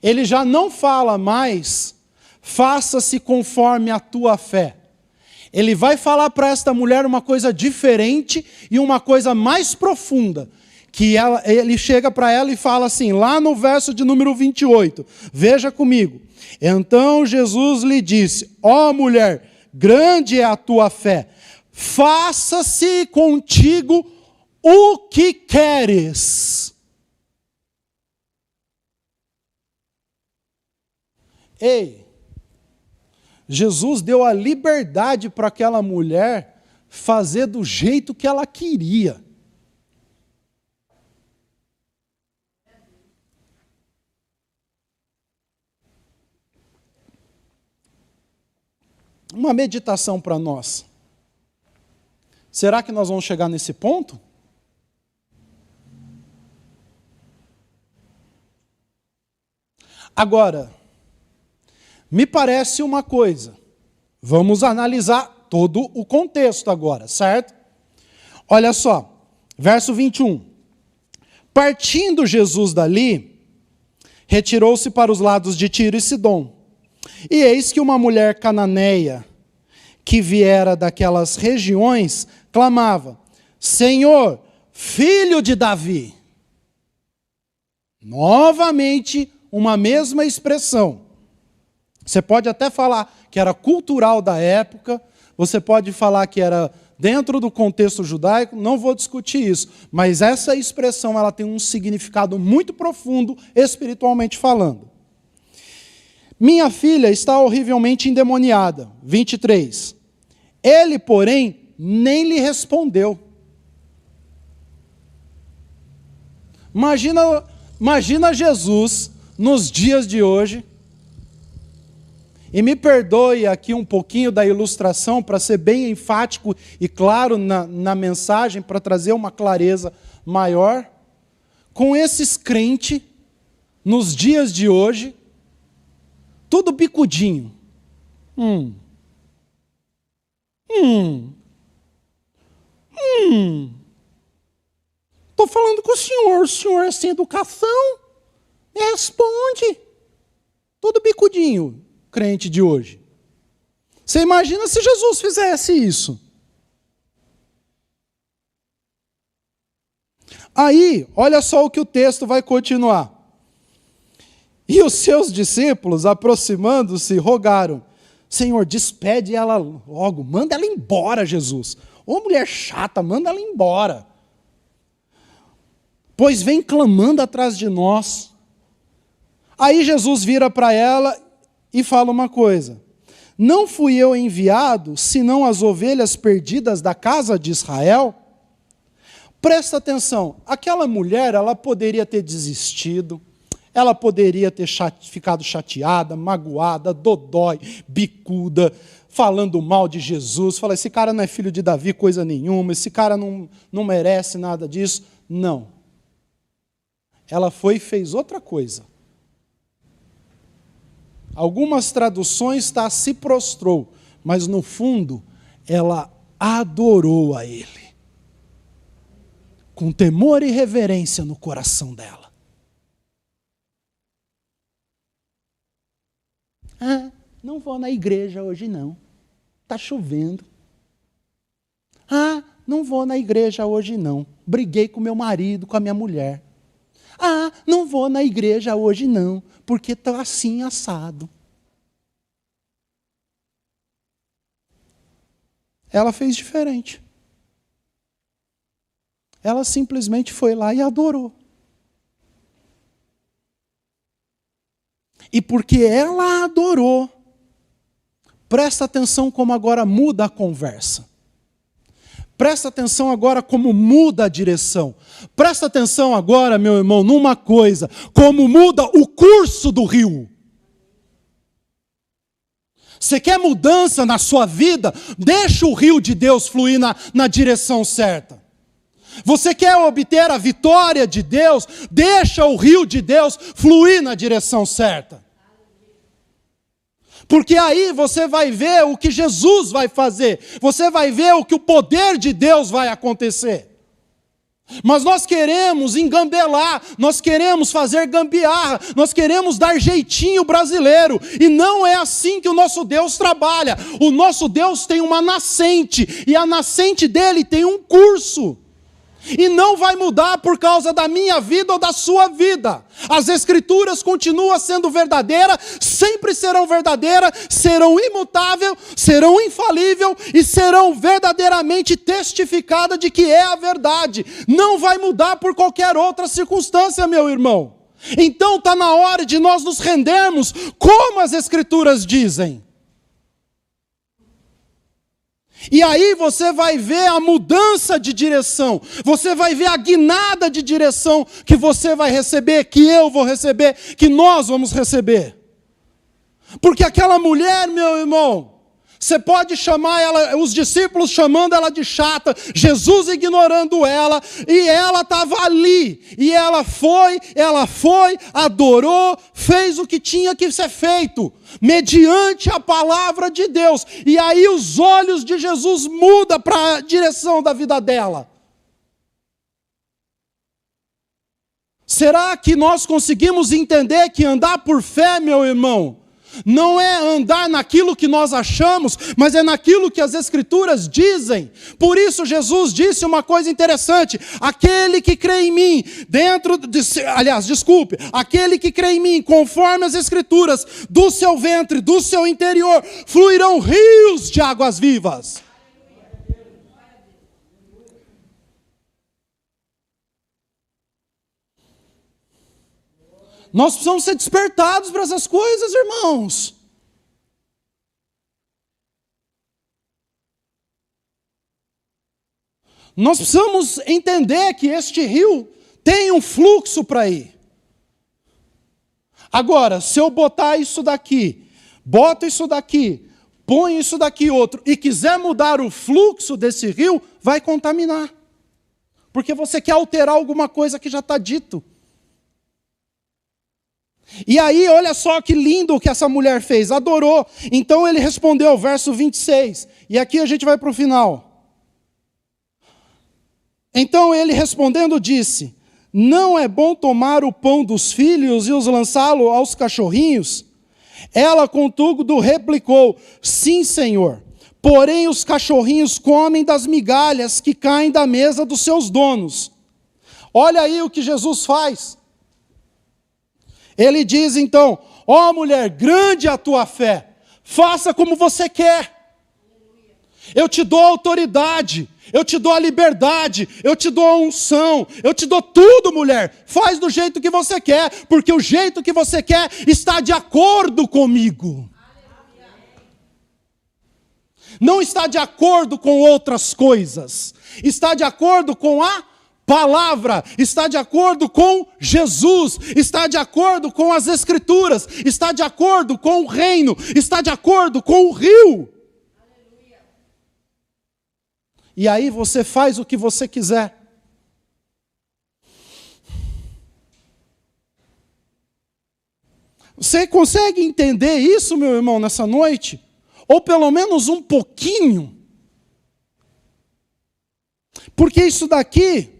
Ele já não fala mais, faça-se conforme a tua fé. Ele vai falar para esta mulher uma coisa diferente e uma coisa mais profunda. Que ele chega para ela e fala assim, lá no verso de número 28, veja comigo. Então Jesus lhe disse, ó mulher, grande é a tua fé, faça-se contigo o que queres. Ei, Jesus deu a liberdade para aquela mulher fazer do jeito que ela queria. Uma meditação para nós. Será que nós vamos chegar nesse ponto? Agora, me parece uma coisa. Vamos analisar todo o contexto agora, certo? Olha só, verso 21. Partindo Jesus dali, retirou-se para os lados de Tiro e Sidom. E eis que uma mulher cananeia, que viera daquelas regiões, clamava, Senhor, filho de Davi. Novamente, uma mesma expressão. Você pode até falar que era cultural da época, você pode falar que era dentro do contexto judaico, não vou discutir isso, mas essa expressão ela tem um significado muito profundo, espiritualmente falando. Minha filha está horrivelmente endemoniada. 23. Ele, porém, nem lhe respondeu. Imagina Jesus nos dias de hoje, e me perdoe aqui um pouquinho da ilustração, para ser bem enfático e claro na mensagem, para trazer uma clareza maior, com esses crentes, nos dias de hoje, tudo bicudinho. Estou falando com o senhor é sem educação? Me responde. Todo bicudinho, crente de hoje. Você imagina se Jesus fizesse isso? Aí, olha só o que o texto vai continuar. E os seus discípulos, aproximando-se, rogaram: Senhor, despede ela logo, manda ela embora, Jesus. Ô mulher chata, manda ela embora. Pois vem clamando atrás de nós. Aí Jesus vira para ela e fala uma coisa: não fui eu enviado, senão as ovelhas perdidas da casa de Israel? Presta atenção, aquela mulher, ela poderia ter desistido, ela poderia ter ficado chateada, magoada, dodói, bicuda, falando mal de Jesus, falar, esse cara não é filho de Davi, coisa nenhuma, esse cara não merece nada disso. Não. Ela foi e fez outra coisa. Algumas traduções está se prostrou, mas no fundo, ela adorou a Ele. Com temor e reverência no coração dela. Ah, não vou na igreja hoje não. Está chovendo. Ah, não vou na igreja hoje não. Briguei com meu marido, com a minha mulher. Ah, não vou na igreja hoje não, porque está assim assado. Ela fez diferente. Ela simplesmente foi lá e adorou. E porque ela adorou, presta atenção como agora muda a conversa. Presta atenção agora como muda a direção. Presta atenção agora, meu irmão, numa coisa, como muda o curso do rio. Você quer mudança na sua vida? Deixa o rio de Deus fluir na direção certa. Você quer obter a vitória de Deus? Deixa o rio de Deus fluir na direção certa. Porque aí você vai ver o que Jesus vai fazer. Você vai ver o que o poder de Deus vai acontecer. Mas nós queremos engambelar, nós queremos fazer gambiarra, nós queremos dar jeitinho brasileiro. E não é assim que o nosso Deus trabalha. O nosso Deus tem uma nascente, e a nascente dele tem um curso. E não vai mudar por causa da minha vida ou da sua vida. As Escrituras continuam sendo verdadeiras, sempre serão verdadeiras, serão imutáveis, serão infalíveis e serão verdadeiramente testificadas de que é a verdade. Não vai mudar por qualquer outra circunstância, meu irmão. Então está na hora de nós nos rendermos como as Escrituras dizem. E aí você vai ver a mudança de direção, você vai ver a guinada de direção que você vai receber, que eu vou receber, que nós vamos receber. Porque aquela mulher, meu irmão, você pode chamar ela, os discípulos chamando ela de chata, Jesus ignorando ela, e ela estava ali, e ela foi, adorou, fez o que tinha que ser feito, mediante a palavra de Deus, e aí os olhos de Jesus mudam para a direção da vida dela. Será que nós conseguimos entender que andar por fé, meu irmão, não é andar naquilo que nós achamos, mas é naquilo que as Escrituras dizem? Por isso Jesus disse uma coisa interessante: aquele que crê em mim, aquele que crê em mim, conforme as Escrituras, do seu ventre, do seu interior, fluirão rios de águas vivas. Nós precisamos ser despertados para essas coisas, irmãos. Nós precisamos entender que este rio tem um fluxo para ir. Agora, se eu botar isso daqui, boto isso daqui, põe isso daqui outro, e quiser mudar o fluxo desse rio, vai contaminar. Porque você quer alterar alguma coisa que já está dito. E aí, olha só que lindo o que essa mulher fez, adorou. Então ele respondeu, verso 26, e aqui a gente vai para o final. Então ele respondendo disse, não é bom tomar o pão dos filhos e os lançá-lo aos cachorrinhos? Ela, contudo, replicou, sim, Senhor, porém os cachorrinhos comem das migalhas que caem da mesa dos seus donos. Olha aí o que Jesus faz. Ele diz então, ó mulher, grande é a tua fé, faça como você quer. Eu te dou autoridade, eu te dou a liberdade, eu te dou a unção, eu te dou tudo, mulher. Faz do jeito que você quer, porque o jeito que você quer está de acordo comigo. Não está de acordo com outras coisas, está de acordo com a palavra, está de acordo com Jesus, está de acordo com as Escrituras, está de acordo com o reino, está de acordo com o rio. Aleluia. E aí você faz o que você quiser. Você consegue entender isso, meu irmão, nessa noite? Ou pelo menos um pouquinho? Porque isso daqui,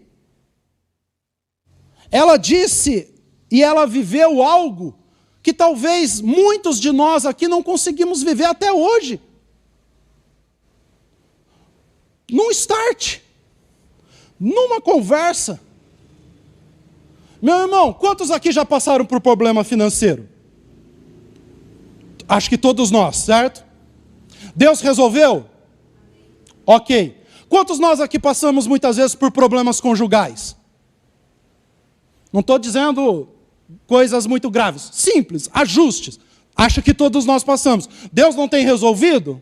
ela disse e ela viveu algo que talvez muitos de nós aqui não conseguimos viver até hoje. Num start, numa conversa. Meu irmão, quantos aqui já passaram por problema financeiro? Acho que todos nós, certo? Deus resolveu? Ok. Quantos nós aqui passamos muitas vezes por problemas conjugais? Não estou dizendo coisas muito graves. Simples, ajustes. Acho que todos nós passamos. Deus não tem resolvido?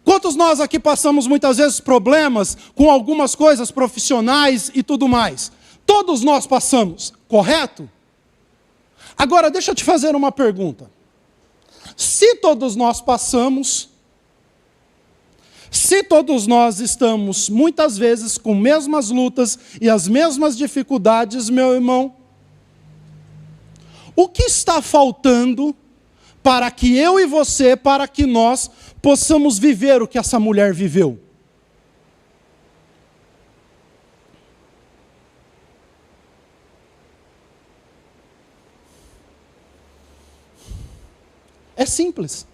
Quantos nós aqui passamos muitas vezes problemas com algumas coisas profissionais e tudo mais? Todos nós passamos, correto? Agora, deixa eu te fazer uma pergunta. Se todos nós passamos, se todos nós estamos muitas vezes com mesmas lutas e as mesmas dificuldades, meu irmão, o que está faltando para que eu e você, para que nós possamos viver o que essa mulher viveu? É simples.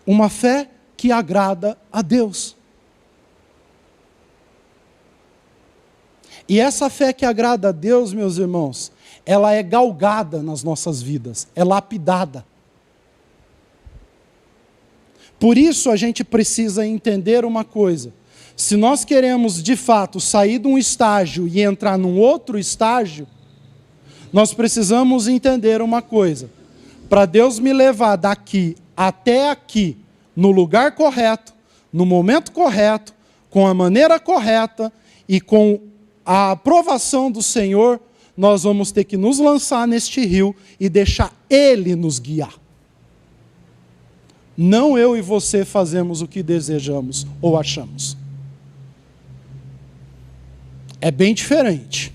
Uma fé que agrada a Deus. E essa fé que agrada a Deus, meus irmãos, ela é galgada nas nossas vidas, é lapidada. Por isso a gente precisa entender uma coisa. Se nós queremos de fato sair de um estágio e entrar num outro estágio, nós precisamos entender uma coisa. Para Deus me levar daqui até aqui, no lugar correto, no momento correto, com a maneira correta e com a aprovação do Senhor, nós vamos ter que nos lançar neste rio e deixar Ele nos guiar. Não eu e você fazemos o que desejamos ou achamos. É bem diferente.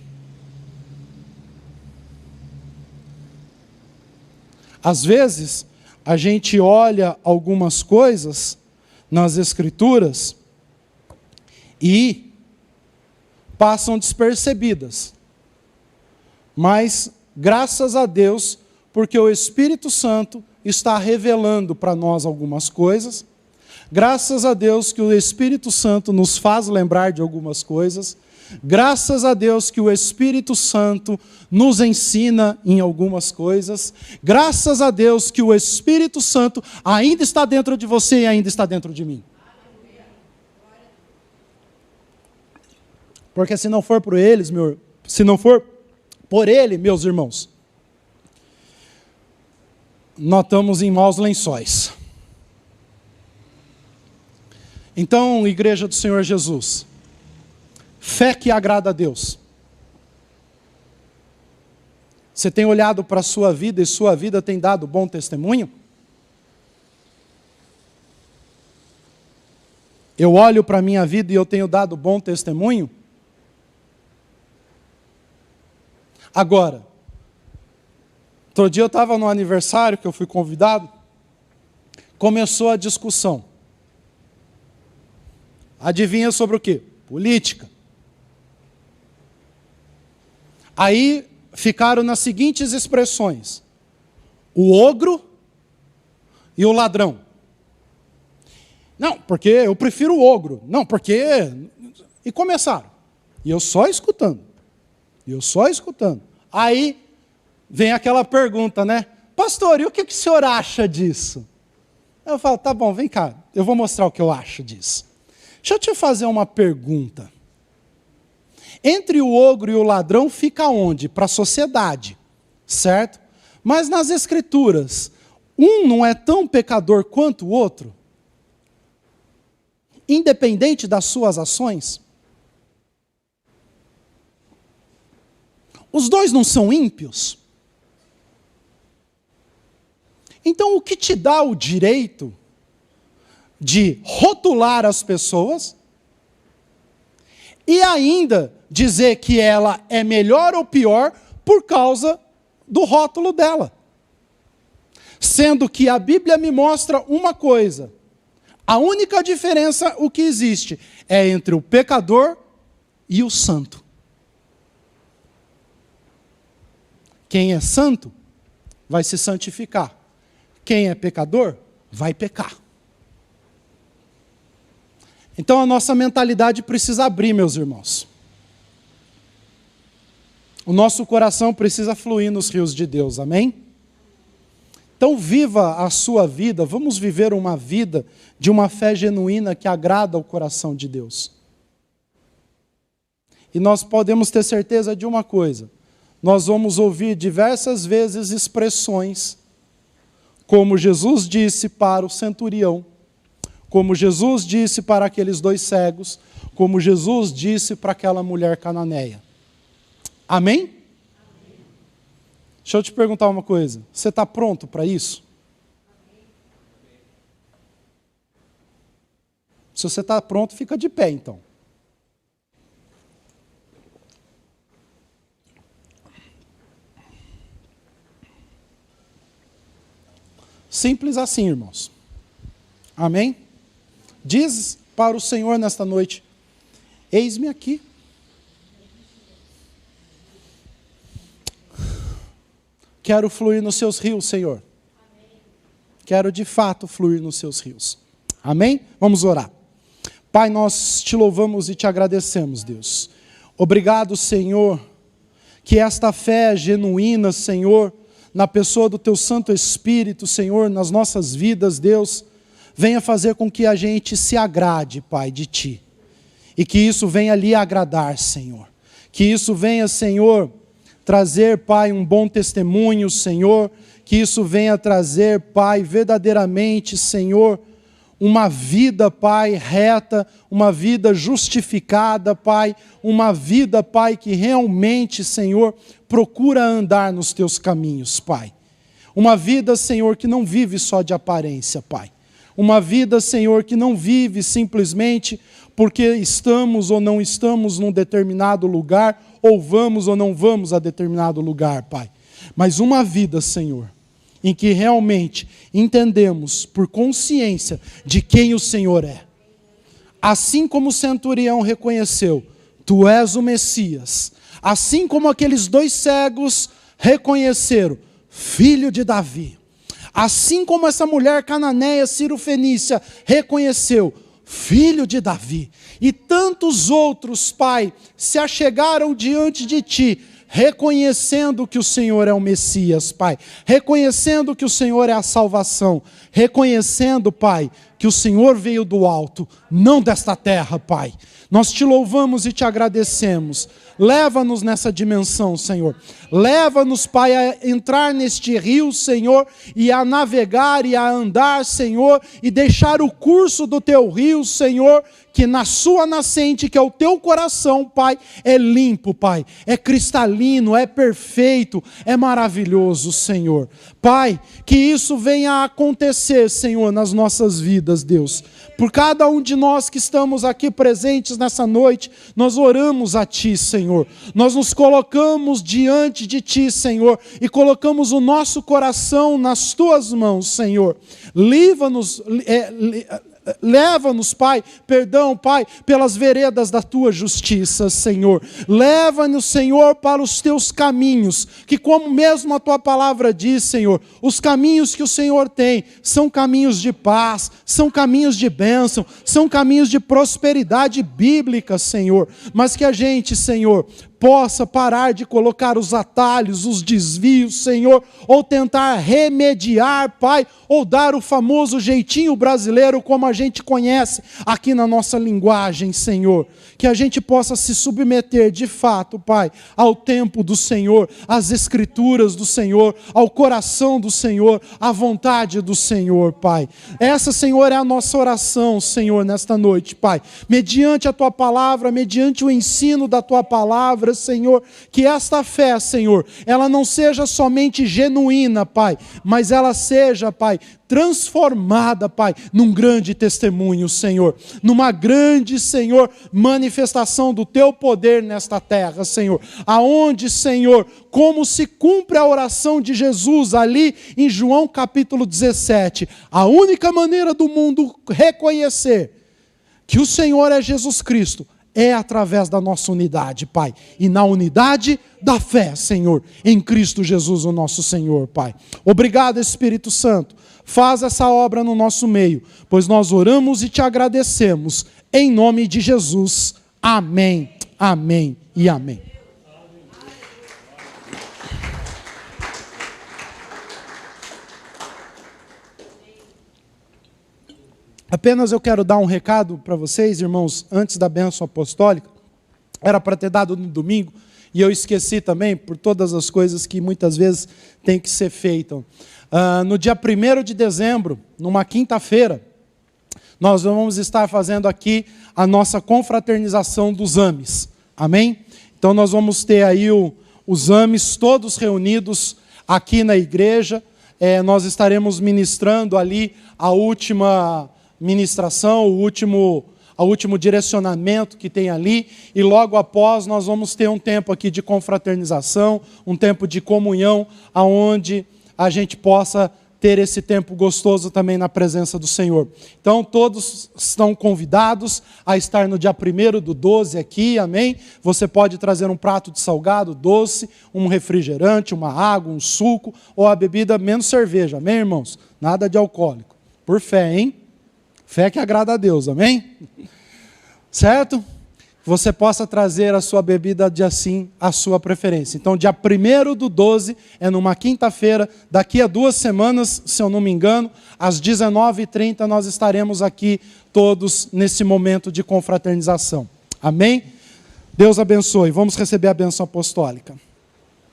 Às vezes, a gente olha algumas coisas nas Escrituras e passam despercebidas. Mas, graças a Deus, porque o Espírito Santo está revelando para nós algumas coisas. Graças a Deus que o Espírito Santo nos faz lembrar de algumas coisas. Graças a Deus que o Espírito Santo nos ensina em algumas coisas. Graças a Deus que o Espírito Santo ainda está dentro de você e ainda está dentro de mim. Porque se não for por eles, se não for por Ele, meus irmãos, nós estamos em maus lençóis. Então, Igreja do Senhor Jesus, fé que agrada a Deus. Você tem olhado para a sua vida e sua vida tem dado bom testemunho? Eu olho para a minha vida e eu tenho dado bom testemunho? Agora, Outro dia eu estava no aniversário, que eu fui convidado, começou a discussão. Adivinha sobre o quê? Política. Aí ficaram nas seguintes expressões: o ogro e o ladrão. Não, porque eu prefiro o ogro. Não, porque... E começaram. E eu só escutando. Aí vem aquela pergunta, né? Pastor, e o que o senhor acha disso? Eu falo, tá bom, vem cá, eu vou mostrar o que eu acho disso. Deixa eu te fazer uma pergunta. Entre o ogro e o ladrão fica onde? Para a sociedade, certo? Mas nas Escrituras, um não é tão pecador quanto o outro? Independente das suas ações? Os dois não são ímpios? Então, o que te dá o direito de rotular as pessoas e ainda dizer que ela é melhor ou pior por causa do rótulo dela? Sendo que a Bíblia me mostra uma coisa: a única diferença, o que existe, é entre o pecador e o santo. Quem é santo vai se santificar. Quem é pecador vai pecar. Então a nossa mentalidade precisa abrir, meus irmãos. O nosso coração precisa fluir nos rios de Deus, amém? Então viva a sua vida, vamos viver uma vida de uma fé genuína que agrada ao coração de Deus. E nós podemos ter certeza de uma coisa: nós vamos ouvir diversas vezes expressões, como Jesus disse para o centurião, como Jesus disse para aqueles 2 cegos, como Jesus disse para aquela mulher cananeia. Amém? Amém. Deixa eu te perguntar uma coisa, você está pronto para isso? Amém. Se você está pronto, fica de pé então. Simples assim, irmãos. Amém? Diz para o Senhor nesta noite: eis-me aqui. Quero fluir nos seus rios, Senhor. Quero de fato fluir nos seus rios. Amém? Vamos orar. Pai, nós te louvamos e te agradecemos, Deus. Obrigado, Senhor, que esta fé genuína, Senhor, na pessoa do Teu Santo Espírito, Senhor, nas nossas vidas, Deus, venha fazer com que a gente se agrade, Pai, de Ti. E que isso venha lhe agradar, Senhor. Que isso venha, Senhor, trazer, Pai, um bom testemunho, Senhor. Que isso venha trazer, Pai, verdadeiramente, Senhor, uma vida, Pai, reta, uma vida justificada, Pai, uma vida, Pai, que realmente, Senhor, procura andar nos Teus caminhos, Pai. Uma vida, Senhor, que não vive só de aparência, Pai. Uma vida, Senhor, que não vive simplesmente porque estamos ou não estamos num determinado lugar, ou vamos ou não vamos a determinado lugar, Pai. Mas uma vida, Senhor, em que realmente entendemos por consciência de quem o Senhor é. Assim como o centurião reconheceu, Tu és o Messias. Assim como aqueles 2 cegos reconheceram, Filho de Davi. Assim como essa mulher cananeia, Ciro-fenícia, reconheceu, Filho de Davi. E tantos outros, Pai, se achegaram diante de Ti, reconhecendo que o Senhor é o Messias, Pai, reconhecendo que o Senhor é a salvação, reconhecendo, Pai, que o Senhor veio do alto, não desta terra, Pai. Nós Te louvamos e Te agradecemos. Leva-nos nessa dimensão, Senhor. Leva-nos, Pai, a entrar neste rio, Senhor, e a navegar e a andar, Senhor, e deixar o curso do Teu rio, Senhor, que na sua nascente, que é o Teu coração, Pai, é limpo, Pai, é cristalino, é perfeito, é maravilhoso, Senhor. Pai, que isso venha a acontecer, Senhor, nas nossas vidas, Deus. Por cada um de nós que estamos aqui presentes nessa noite, nós oramos a Ti, Senhor. Senhor. Nós nos colocamos diante de Ti, Senhor, e colocamos o nosso coração nas Tuas mãos, Senhor. Leva-nos, Pai, Pai, pelas veredas da Tua justiça, Senhor. Leva-nos, Senhor, para os Teus caminhos, que como mesmo a Tua palavra diz, Senhor, os caminhos que o Senhor tem são caminhos de paz, são caminhos de bênção, são caminhos de prosperidade bíblica, Senhor. Mas que a gente, Senhor, possa parar de colocar os atalhos, os desvios, Senhor, ou tentar remediar, Pai, ou dar o famoso jeitinho brasileiro como a gente conhece aqui na nossa linguagem, Senhor. Que a gente possa se submeter de fato, Pai, ao tempo do Senhor, às escrituras do Senhor, ao coração do Senhor, à vontade do Senhor, Pai. Essa, Senhor, é a nossa oração, Senhor, nesta noite, Pai. Mediante a Tua palavra, mediante o ensino da Tua palavra, Senhor, que esta fé, Senhor, ela não seja somente genuína, Pai, mas ela seja, Pai, transformada, Pai, num grande testemunho, Senhor, numa grande, Senhor, manifestação do Teu poder nesta terra, Senhor, aonde, Senhor, como se cumpre a oração de Jesus ali em João capítulo 17, a única maneira do mundo reconhecer que o Senhor é Jesus Cristo é através da nossa unidade, Pai, e na unidade da fé, Senhor, em Cristo Jesus, o nosso Senhor, Pai. Obrigado, Espírito Santo, faz essa obra no nosso meio, pois nós oramos e Te agradecemos, em nome de Jesus, amém, amém e amém. Apenas eu quero dar um recado para vocês, irmãos, antes da bênção apostólica. Era para ter dado no domingo, e eu esqueci também, por todas as coisas que muitas vezes tem que ser feitas. No dia 1º de dezembro, numa quinta-feira, nós vamos estar fazendo aqui a nossa confraternização dos AMES. Amém? Então nós vamos ter aí os AMES todos reunidos aqui na igreja. Nós estaremos ministrando ali a última ministração, o último direcionamento que tem ali, e logo após nós vamos ter um tempo aqui de confraternização, um tempo de comunhão, aonde a gente possa ter esse tempo gostoso também na presença do Senhor. Então todos estão convidados a estar no dia 1º/12 aqui, amém? Você pode trazer um prato de salgado, doce, um refrigerante, uma água, um suco, ou a bebida menos cerveja, amém, irmãos? Nada de alcoólico, por fé, hein? Fé que agrada a Deus, amém? Certo? Você possa trazer a sua bebida de assim, a sua preferência. Então, dia 1º/12, é numa quinta-feira, daqui a 2 semanas, se eu não me engano, às 19h30, nós estaremos aqui todos nesse momento de confraternização. Amém? Deus abençoe. Vamos receber a bênção apostólica.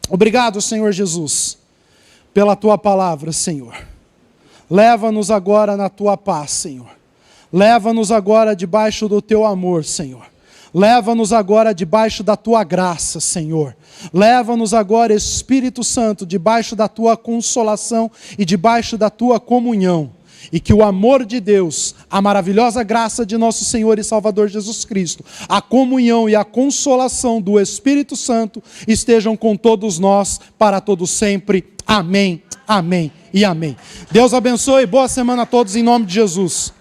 Obrigado, Senhor Jesus, pela Tua palavra, Senhor. Leva-nos agora na Tua paz, Senhor. Leva-nos agora debaixo do Teu amor, Senhor. Leva-nos agora debaixo da Tua graça, Senhor. Leva-nos agora, Espírito Santo, debaixo da Tua consolação e debaixo da Tua comunhão. E que o amor de Deus, a maravilhosa graça de nosso Senhor e Salvador Jesus Cristo, a comunhão e a consolação do Espírito Santo estejam com todos nós para todos sempre. Amém, amém e amém. Deus abençoe. Boa semana a todos em nome de Jesus.